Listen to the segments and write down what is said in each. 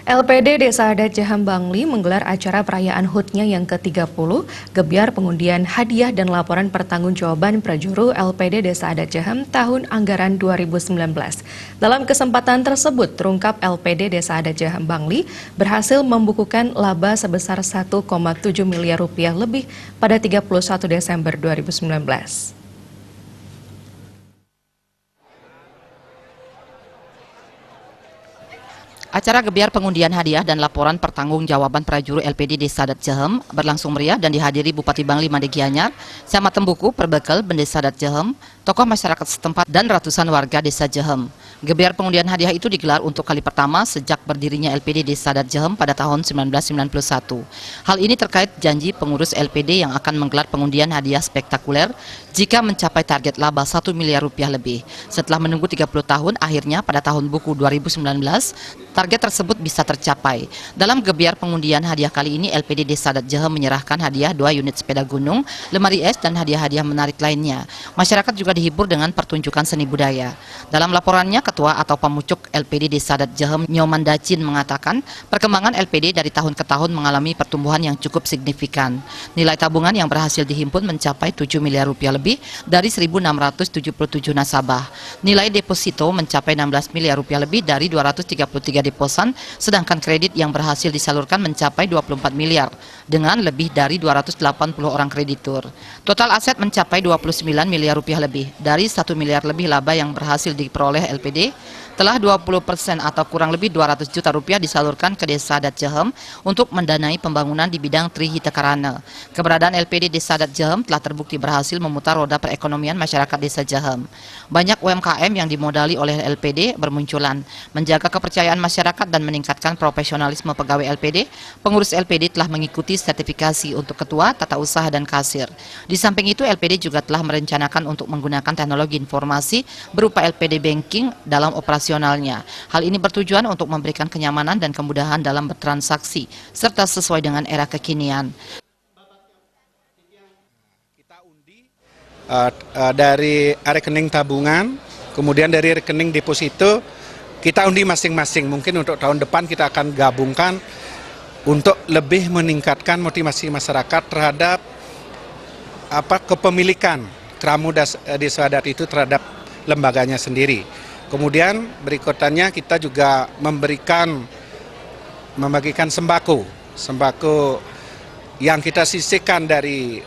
LPD Desa Adat Jaham Bangli menggelar acara perayaan HUT-nya yang ke-30, gebyar pengundian hadiah dan laporan pertanggungjawaban Prajuru LPD Desa Adat Jaham tahun anggaran 2019. Dalam kesempatan tersebut, terungkap LPD Desa Adat Jaham Bangli berhasil membukukan laba sebesar 1,7 miliar rupiah lebih pada 31 Desember 2019. Acara gebyar pengundian hadiah dan laporan pertanggungjawaban Prajuru LPD Desa Adat Jaham berlangsung meriah dan dihadiri Bupati Bangli Made Gianyar, Camat Tembuku, Perbekal, Bendesa Adat Jaham, tokoh masyarakat setempat dan ratusan warga Desa Jaham. Gebyar pengundian hadiah itu digelar untuk kali pertama sejak berdirinya LPD Desa Adat Jaham pada tahun 1991. Hal ini terkait janji pengurus LPD yang akan menggelar pengundian hadiah spektakuler jika mencapai target laba 1 miliar rupiah lebih. Setelah menunggu 30 tahun, akhirnya pada tahun buku 2019, target tersebut bisa tercapai. Dalam gebyar pengundian hadiah kali ini, LPD Desa Adat Jaham menyerahkan hadiah 2 unit sepeda gunung, lemari es, dan hadiah-hadiah menarik lainnya. Masyarakat juga dihibur dengan pertunjukan seni budaya. Dalam laporannya, Ketua atau Pemucuk LPD Desa Adat Jaham Nyoman Dacin mengatakan, perkembangan LPD dari tahun ke tahun mengalami pertumbuhan yang cukup signifikan. Nilai tabungan yang berhasil dihimpun mencapai 7 miliar rupiah lebih dari 1.677 nasabah. Nilai deposito mencapai 16 miliar rupiah lebih dari 233 deposan, sedangkan kredit yang berhasil disalurkan mencapai 24 miliar dengan lebih dari 280 orang kreditur. Total aset mencapai 29 miliar rupiah lebih dari 1 miliar lebih laba yang berhasil diperoleh LPD. Telah 20% atau kurang lebih 200 juta rupiah disalurkan ke Desa Adat Jaham untuk mendanai pembangunan di bidang Trihita Karana. Keberadaan LPD Desa Adat Jaham telah terbukti berhasil memutar roda perekonomian masyarakat Desa Jaham. Banyak UMKM yang dimodali oleh LPD bermunculan. Menjaga kepercayaan masyarakat dan meningkatkan profesionalisme pegawai LPD, pengurus LPD telah mengikuti sertifikasi untuk ketua, tata usaha, dan kasir. Di samping itu, LPD juga telah merencanakan untuk menggunakan teknologi informasi berupa LPD Banking dalam operasi. Hal ini bertujuan untuk memberikan kenyamanan dan kemudahan dalam bertransaksi, serta sesuai dengan era kekinian. Kita undi dari rekening tabungan, kemudian dari rekening deposito, kita undi masing-masing. Mungkin untuk tahun depan kita akan gabungkan untuk lebih meningkatkan motivasi masyarakat terhadap kepemilikan Kramo Desa Adat itu terhadap lembaganya sendiri. Kemudian berikutannya kita juga membagikan sembako yang kita sisihkan dari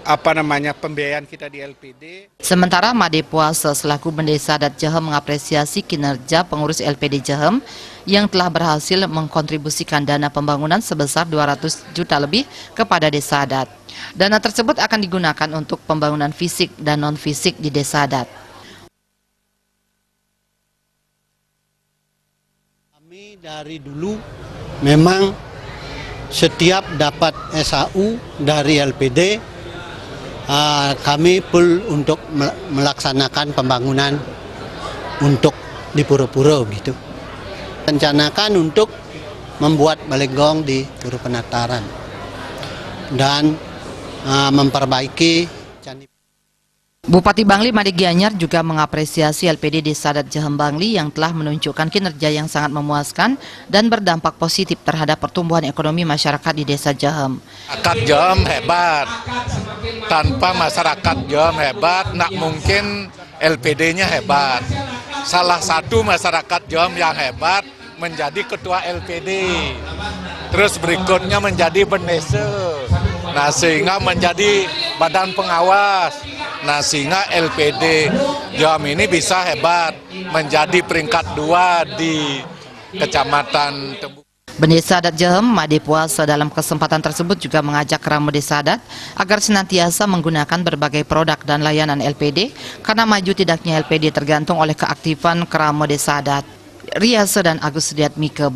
pembiayaan kita di LPD. Sementara Made Puasa selaku Bendesa Adat Jaham mengapresiasi kinerja pengurus LPD Jaham yang telah berhasil mengkontribusikan dana pembangunan sebesar 200 juta lebih kepada Desa Adat. Dana tersebut akan digunakan untuk pembangunan fisik dan non-fisik di Desa Adat. Kami dari dulu memang setiap dapat SAU dari LPD, kami full untuk melaksanakan pembangunan untuk di Pura-Pura gitu. Rencanakan untuk membuat balenggong di Pura Penataran dan memperbaiki candi. Bupati Bangli Made Gianyar juga mengapresiasi LPD Desa Adat Jaham Bangli yang telah menunjukkan kinerja yang sangat memuaskan dan berdampak positif terhadap pertumbuhan ekonomi masyarakat di Desa Jaham. Masyarakat Jaham hebat, tanpa masyarakat Jaham hebat, nak mungkin LPD-nya hebat. Salah satu masyarakat Jaham yang hebat menjadi ketua LPD, terus berikutnya menjadi Bendesa, nah sehingga menjadi badan pengawas. Nah sehingga LPD Jaham ini bisa hebat menjadi peringkat 2 di Kecamatan Tembuku. Bendesa Adat Jaham Made Puasa dalam kesempatan tersebut juga mengajak Kramo Desa Adat agar senantiasa menggunakan berbagai produk dan layanan LPD karena maju tidaknya LPD tergantung oleh keaktifan Kramo Desa Adat. Riasa dan Agus Sudiatmike.